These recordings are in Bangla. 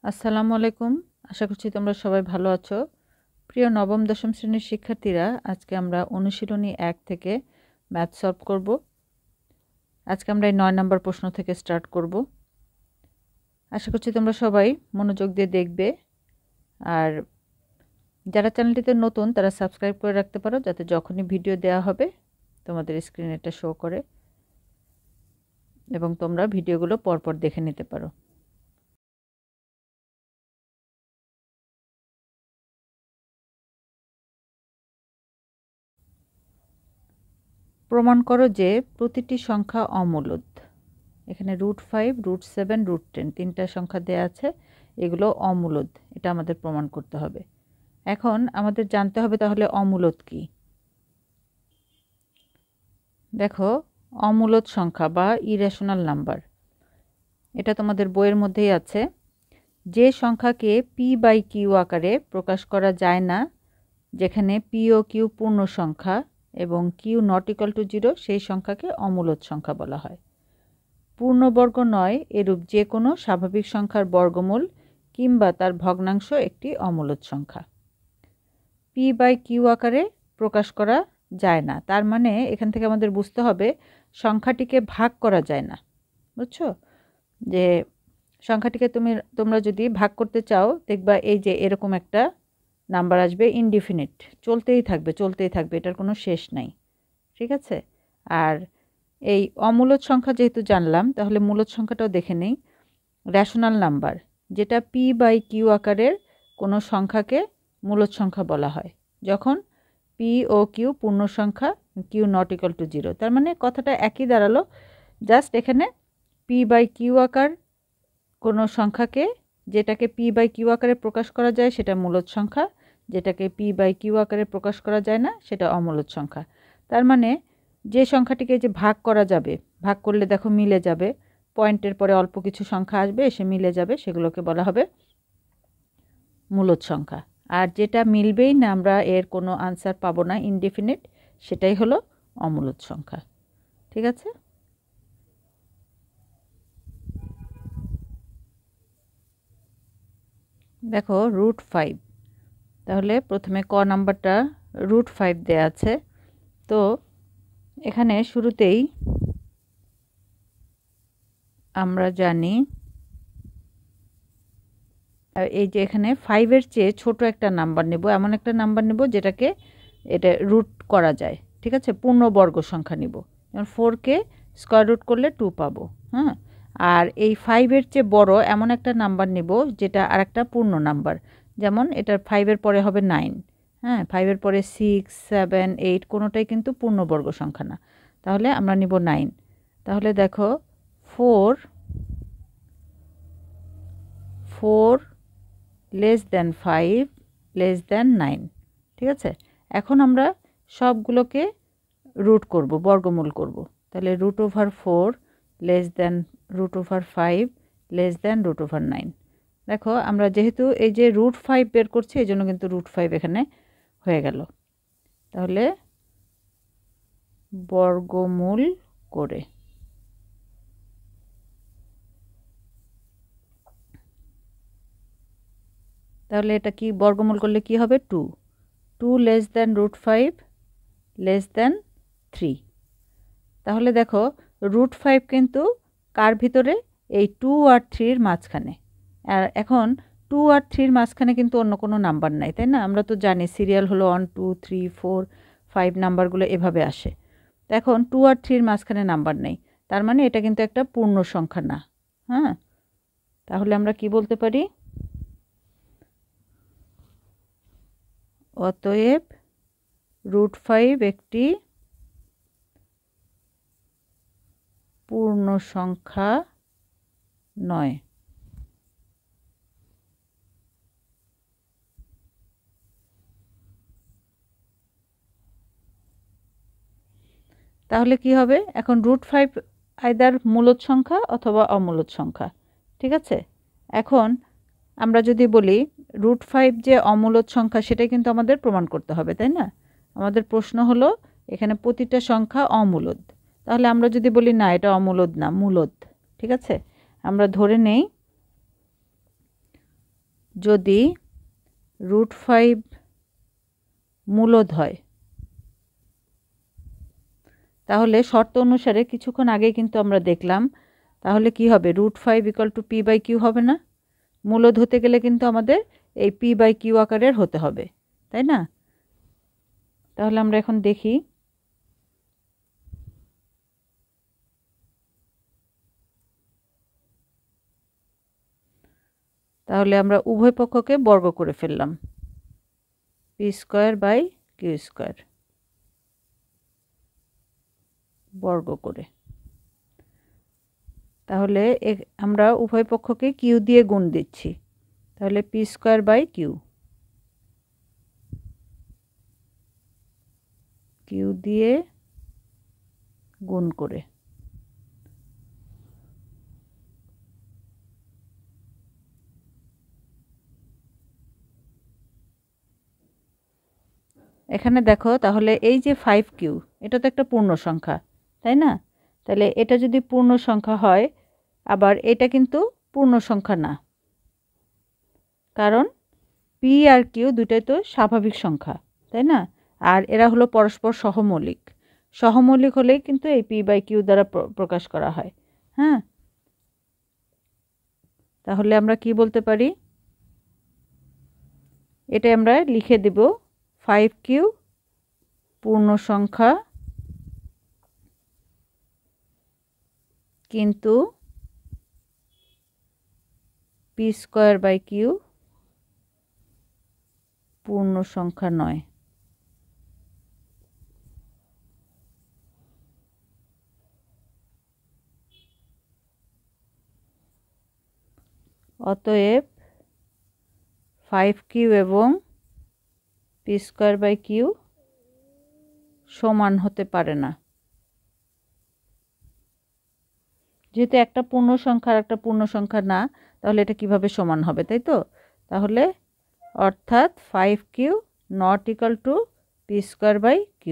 আসসালামু আলাইকুম। আশা করছি তোমরা সবাই ভালো আছো। প্রিয় নবম দশম শ্রেণীর শিক্ষার্থীরা, আজকে আমরা অনুশীলনী 1 থেকে ম্যাথ সলভ করব। আজকে আমরা এই 9 নম্বর প্রশ্ন থেকে স্টার্ট করব। আশা করছি তোমরা সবাই মনোযোগ দিয়ে দেখবে। আর যারা চ্যানেলটিতে নতুন তারা সাবস্ক্রাইব করে রাখতে পারো, যাতে যখনই ভিডিও দেওয়া হবে তোমাদের স্ক্রিনে এটা শো করে এবং তোমরা ভিডিওগুলো পরপর দেখে নিতে পারো। প্রমাণ করো যে প্রতিটি সংখ্যা অমূলদ। এখানে √5, √7, √10 তিনটা সংখ্যা দেয়া আছে, এগুলো অমূলদ। এটা আমাদের প্রমাণ করতে হবে। এখন আমাদের জানতে হবে তাহলে অমূলদ কি। দেখো, অমূলদ সংখ্যা বা ইরেশনাল নাম্বার, এটা তোমাদের বইয়ের মধ্যেই আছে। যে সংখ্যাকে p/q আকারে প্রকাশ করা যায় না, যেখানে p ও q পূর্ণ সংখ্যা এবং q ≠ 0, সেই সংখ্যাকে অমূলদ সংখ্যা বলা হয়। পূর্ণবর্গ নয় এরূপ যে কোনো স্বাভাবিক সংখ্যার বর্গমূল কিংবা তার ভগ্নাংশ একটি অমূলদ সংখ্যা। p/q আকারে প্রকাশ করা যায় না, তার মানে এখান থেকে আমাদের বুঝতে হবে সংখ্যাটিকে ভাগ করা যায় না। বুঝছো? যে সংখ্যাটিকে তোমরা যদি ভাগ করতে চাও, দেখবা এই যে এরকম একটা নাম্বার আসবে, ইনডিফিনিট, চলতেই থাকবে, এটার কোনো শেষ নাই। ঠিক আছে? আর এই অমূলদ সংখ্যা যেহেতু জানলাম, তাহলে মূলদ সংখ্যাটাও দেখে নেই। রেশনাল নাম্বার, যেটা p/q আকারের কোনো সংখ্যাকে মূলদ সংখ্যা বলা হয় যখন p ও q পূর্ণ সংখ্যা, q ≠ 0। তার মানে কথাটা একই দাঁড়ালো, জাস্ট এখানে p/q আকার কোনো সংখ্যাকে, যেটাকে p/q আকারে প্রকাশ করা যায় সেটা মূলদ সংখ্যা, যেটাকে p/q আকারে প্রকাশ করা যায় না সেটা অমূলদ সংখ্যা। তার মানে যে সংখ্যাটিকে যে ভাগ করা যাবে, ভাগ করলে দেখো মিলে যাবে, পয়েন্টের পরে অল্প কিছু সংখ্যা আসবে, এসে মিলে যাবে, সেগুলোকে বলা হবে মূলদ সংখ্যা। আর যেটা মিলবেই না, আমরা এর কোনো আনসার পাবো না, ইনডিফিনিট, সেটাই হলো অমূলদ সংখ্যা। ঠিক আছে? দেখো √5, তাহলে প্রথমে ক নাম্বারটা √5 দেয়া আছে। তো এখানে শুরুতেই আমরা জানি এই যে এখানে 5-এর চেয়ে ছোট একটা নাম্বার নেব, এমন একটা নাম্বার নেব যেটাকে এটা রুট করা যায়। ঠিক আছে? পূর্ণবর্গ সংখ্যা নিব, যেমন 4কে স্কয়ার রুট করলে 2 পাবো। হ্যাঁ, আর এই 5-এর চেয়ে বড় এমন একটা নাম্বার নেব যেটা আরেকটা পূর্ণ নাম্বার, যেমন এটার 5-এর পরে হবে 9। হ্যাঁ, 5-এর পরে 6, 7, 8 কোনোটাই কিন্তু পূর্ণবর্গ সংখ্যা না, তাহলে আমরা নিব 9। তাহলে দেখো 4 less than 5 less than 9। ঠিক আছে? এখন আমরা সবগুলোকে রুট করব, বর্গমূল করব। তাহলে √4 less than √5 less than √9। দেখো, আমরা যেহেতু এই যে √5 বের করছি, এই জন্য কিন্তু √5 এখানে হয়ে গেল। তাহলে বর্গমূল করে, তাহলে এটা কি বর্গমূল করলে কি হবে? 2 less than √5 less than 3। তাহলে দেখো √5 কিন্তু কার ভিতরে? এই 2 আর 3-র মাঝখানে। আর এখন 2 আর 3-র মাঝখানে কিন্তু অন্য কোনো নাম্বার নাই, তাই না? আমরা তো জানি সিরিয়াল হলো 1 2 3 4 5 নাম্বারগুলো এভাবে আসে। তো এখন 2 আর 3-র মাঝখানে নাম্বার নেই, তার মানে এটা কিন্তু একটা পূর্ণ সংখ্যা না। হ্যাঁ, তাহলে আমরা কি বলতে পারি? অতএব √5 একটি পূর্ণ সংখ্যা নয়। তাহলে কি হবে? এখন √5 আইদার মূলদ সংখ্যা অথবা অমূলদ সংখ্যা। ঠিক আছে? এখন আমরা যদি বলি √5 যে অমূলদ সংখ্যা, সেটাই কিন্তু আমাদের প্রমাণ করতে হবে, তাই না? আমাদের প্রশ্ন হলো এখানে প্রতিটা সংখ্যা অমূলদ। তাহলে আমরা যদি বলি না, এটা অমূলদ না, মূলদ। ঠিক আছে? আমরা ধরে নেই যদি √5 মূলদ হয়, তাহলে শর্ত অনুসারে কিছুক্ষণ আগে কিন্তু আমরা দেখলাম, তাহলে কি হবে, √5 = p/q হবে না? মূলদ হতে গেলে কিন্তু আমাদের এই p/q আকারের হতে হবে, তাই না? তাহলে আমরা এখন দেখি। তাহলে আমরা উভয় পক্ষকে বর্গ করে ফেললাম, p²/q² বর্গ করে। তাহলে আমরা উভয় পক্ষকে q দিয়ে গুণ দিচ্ছি, তাহলে p²/q, q দিয়ে গুণ করে। এখানে দেখো, তাহলে এই যে 5q, এটা তো একটা পূর্ণ সংখ্যা, তাই না? তাহলে এটা যদি পূর্ণ সংখ্যা হয়, আবার এটা কিন্তু পূর্ণ সংখ্যা না, কারণ p আর q দুটাই তো স্বাভাবিক সংখ্যা, তাই না? আর এরা হলো পরস্পর সহমৌলিক। সহমৌলিক হলেই কিন্তু এই p/q দ্বারা প্রকাশ করা হয়। হ্যাঁ, তাহলে আমরা কি বলতে পারি, এটা আমরা লিখে দেব 5q পূর্ণ সংখ্যা, কিন্তু p²/q পূর্ণ সংখ্যা নয়। অতএব 5q এবং p²/q সমান হতে পারে না। যেহেতু একটা পূর্ণ সংখ্যা আর একটা পূর্ণ সংখ্যা না, তাহলে এটা কিভাবে সমান হবে, তাই তো? তাহলে অর্থাৎ 5q not equal to p²/q।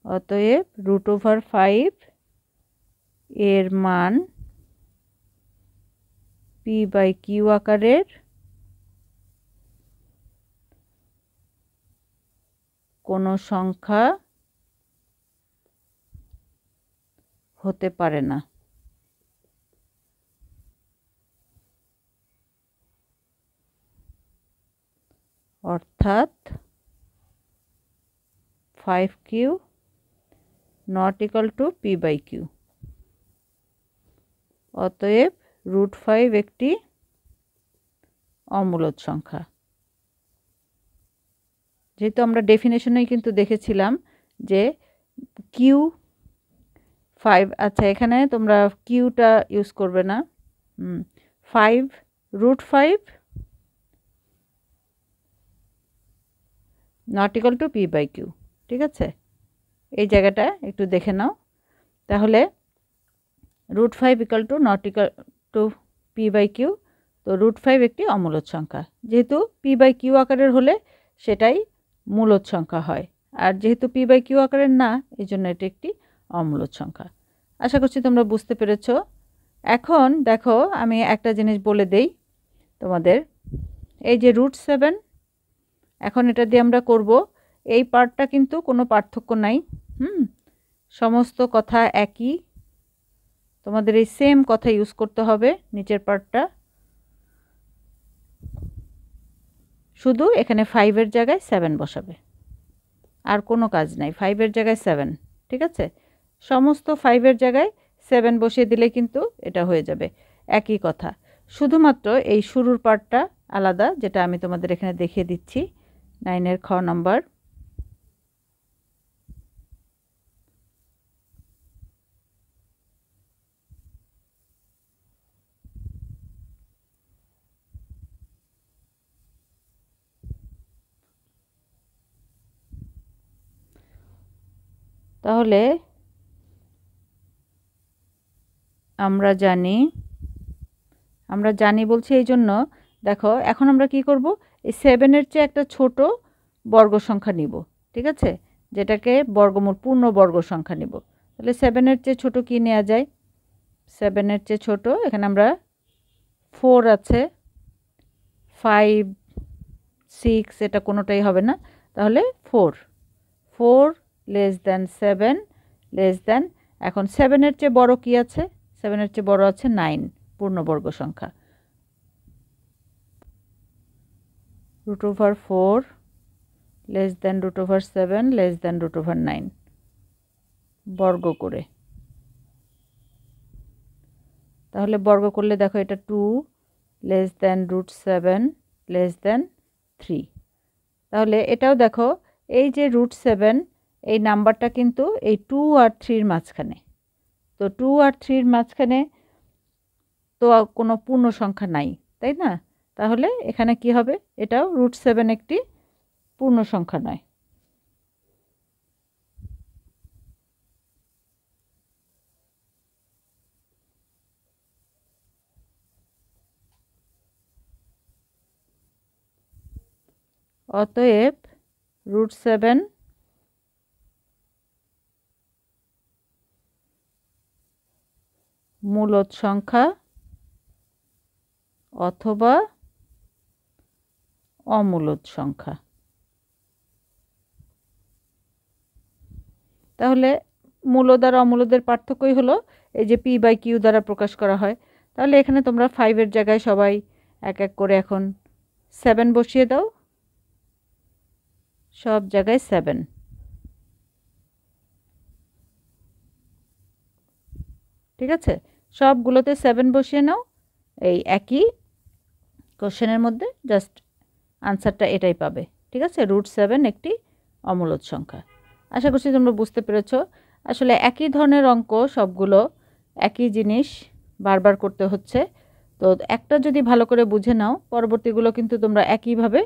অতএব √5 এর মান p/q আকারের কোনো সংখ্যা হতে পারে না। অর্থাৎ 5q not equal to p/q। অতএব √5 একটি অমূলদ সংখ্যা। যেহেতু আমরা ডেফিনেশনেই কিন্তু দেখেছিলাম যে q5, আচ্ছা এখানে তোমরা কিউটা ইউজ করবে না, 5 not equal to p/q, ঠিক আছে? এই জায়গাটা একটু দেখে নাও। তাহলে √5 = not equal to p/q, তো √5 একটি অমূলদ সংখ্যা। যেহেতু p/q আকারের হলে সেটাই মূলদ সংখ্যা হয়, আর যেহেতু p/q আকারের না, এই জন্য এটি একটি অমূলদ সংখ্যা। আশা করছি তোমরা বুঝতে পেরেছ। এখন দেখো, আমি একটা জিনিস বলে দেই তোমাদের, এই যে √7, এখন এটা দিয়ে আমরা করব, এই পার্টটা কিন্তু কোনো পার্থক্য নাই, সমস্ত কথা একই, তোমাদের এই সেম কথা ইউজ করতে হবে নিচের পার্টটা, শুধু এখানে 5-এর জায়গায় 7 বসাবে, আর কোনো কাজ নাই। 5-এর জায়গায় 7, ঠিক আছে? সমস্ত 5-এর জায়গায় 7 বসিয়ে দিলে কিন্তু এটা হয়ে যাবে, একই কথা। শুধুমাত্র এই শুরুর পার্টটা আলাদা, যেটা আমি তোমাদের এখানে দেখিয়ে দিচ্ছি 9-এর খ নাম্বার। তাহলে আমরা জানি বলছি এই জন্য, দেখো এখন আমরা কি করব, এই 7-এর চেয়ে একটা ছোট বর্গ সংখ্যা নিব, ঠিক আছে? যেটাকে বর্গমূল পূর্ণ বর্গ সংখ্যা নিব। তাহলে 7-এর চেয়ে ছোট কি নেওয়া যায়? 7-এর চেয়ে ছোট, এখানে আমরা 4 আছে, 5 6 এটা কোনোটাই হবে না, তাহলে 4 লেস দ্যান 7 লেস দ্যান, এখন 7-এর চেয়ে বড় কি আছে? 7-এর চেয়ে বড় আছে 9 পূর্ণবর্গ সংখ্যা। √4 লেস দ্যান √7 লেস দ্যান √9 বর্গ করে, তাহলে বর্গ করলে দেখো এটা 2 লেস দ্যান √7 লেস দ্যান 3। তাহলে এটাও দেখো এই যে √7 এই নাম্বারটা কিন্তু এই 2 আর 3-র মাঝখানে, তো 2 আর 3-র মাঝখানে তো কোনো পূর্ণ সংখ্যা নাই, তাই না? তাহলে এখানে কি হবে? এটাও √7 একটি পূর্ণ সংখ্যা নয়। অতএব √7 মূলদ সংখ্যা অথবা অমূলদ সংখ্যা। তাহলে মূলদ আর অমূলদের পার্থক্যই হলো এই যে p/q দ্বারা প্রকাশ করা হয়। তাহলে এখানে তোমরা 5-এর জায়গায় সবাই এক এক করে এখন 7 বসিয়ে দাও, সব জায়গায় 7। ঠিক আছে, সবগুলোতে 7 বসিয়ে নাও, এই একই কোশ্চেনের মধ্যে জাস্ট আনসারটা এটাই পাবে। ঠিক আছে, √7 একটি অমূলদ সংখ্যা। আশা করছি তোমরা বুঝতে পেরেছ। আসলে একই ধরনের অঙ্ক সবগুলো, একই জিনিস বারবার করতে হচ্ছে, তো একটা যদি ভালো করে বুঝে নাও পরবর্তীগুলো কিন্তু তোমরা একইভাবে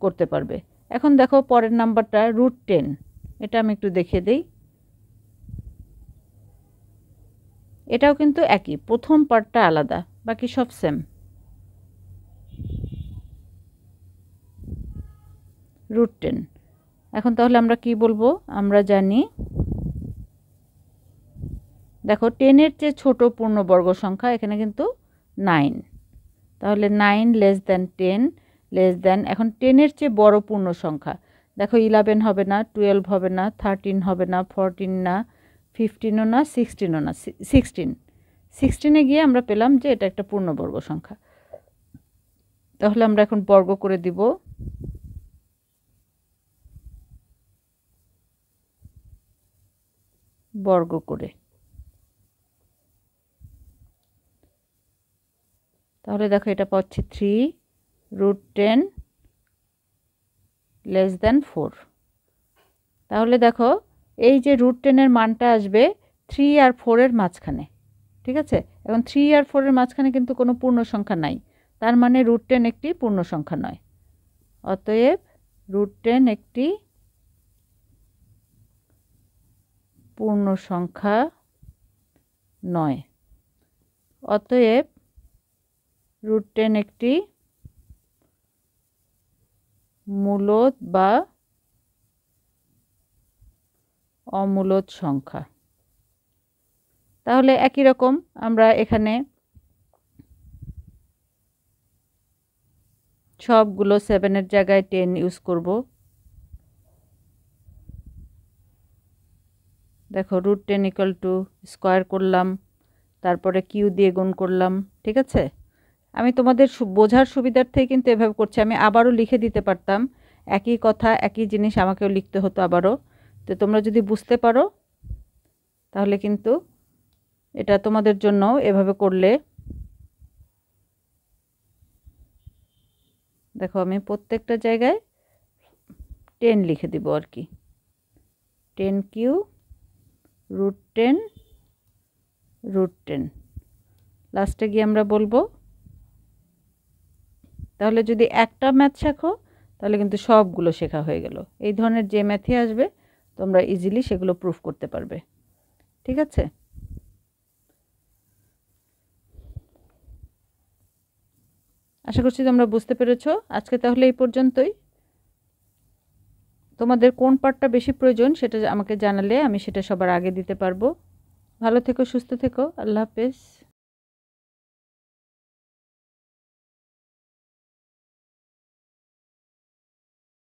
করতে পারবে। এখন দেখো পরের নাম্বারটা √10, এটা আমি একটু দেখিয়ে দিই। এটাও কিন্তু একই, প্রথম পার্টটা আলাদা, বাকি সব সেম। √10, এখন তাহলে আমরা কি বলবো? আমরা জানি, দেখো 10-এর চেয়ে ছোট পূর্ণবর্গ সংখ্যা এখানে কিন্তু 9, তাহলে 9 লেস দ্যান 10 লেস দ্যান, এখন 10-এর চেয়ে বড় পূর্ণ সংখ্যা দেখো 11 হবে না, 12 হবে না, 13 হবে না, 14 না, 15ও না, 16ও না, 16-এ গিয়ে আমরা পেলাম যে এটা একটা পূর্ণবর্গ সংখ্যা। তাহলে আমরা এখন বর্গ করে দিব, বর্গ করে, তাহলে দেখো এটা পাচ্ছি 3 √10 লেস দ্যান 4। তাহলে দেখো এই যে √10-এর মানটা আসবে 3 আর 4-এর মাঝখানে। ঠিক আছে, এখন 3 আর 4-এর মাঝখানে কিন্তু কোনো পূর্ণ সংখ্যা নাই, তার মানে √10 একটি পূর্ণ সংখ্যা নয়। অতএব √10 একটি পূর্ণ সংখ্যা নয়। অতএব √10 একটি মূলদ বা অমূলদ সংখ্যা। তাহলে একই রকম আমরা এখানে সবগুলো 7-এর জায়গায় 10 ইউজ করব। দেখো √10 = স্কোয়ার করলাম, তারপরে কিউ দিয়ে গুণ করলাম। ঠিক আছে, আমি তোমাদের বোঝার সুবিধার্থেই কিন্তু এভাবে করছি, আমি আবারও লিখে দিতে পারতাম, একই কথা একই জিনিস আমাকেও লিখতে হতো আবারও। তো তোমরা যদি বুঝতে পারো তাহলে কিন্তু এটা তোমাদের জন্য এভাবে করলে, দেখো আমি প্রত্যেকটা জায়গায় 10 লিখে দিব আর কি, 10 কিউ √10 √10 লাস্টে গিয়ে আমরা বলবো। তাহলে যদি একটা ম্যাথ শেখো তাহলে কিন্তু সবগুলো শেখা হয়ে গেল। এই ধরনের যে ম্যাথই আসবে তোমরা ইজিলি সেগুলো প্রুফ করতে পারবে। ঠিক আছে, আশা করছি তোমরা বুঝতে পেরেছো। আজকে তাহলে এই পর্যন্তই। তোমাদের কোন পার্টটা বেশি প্রয়োজন সেটা আমাকে জানালে আমি সেটা সবার আগে দিতে পারবো। ভালো থেকো, সুস্থ থেকো, আল্লাহ হাফেজ।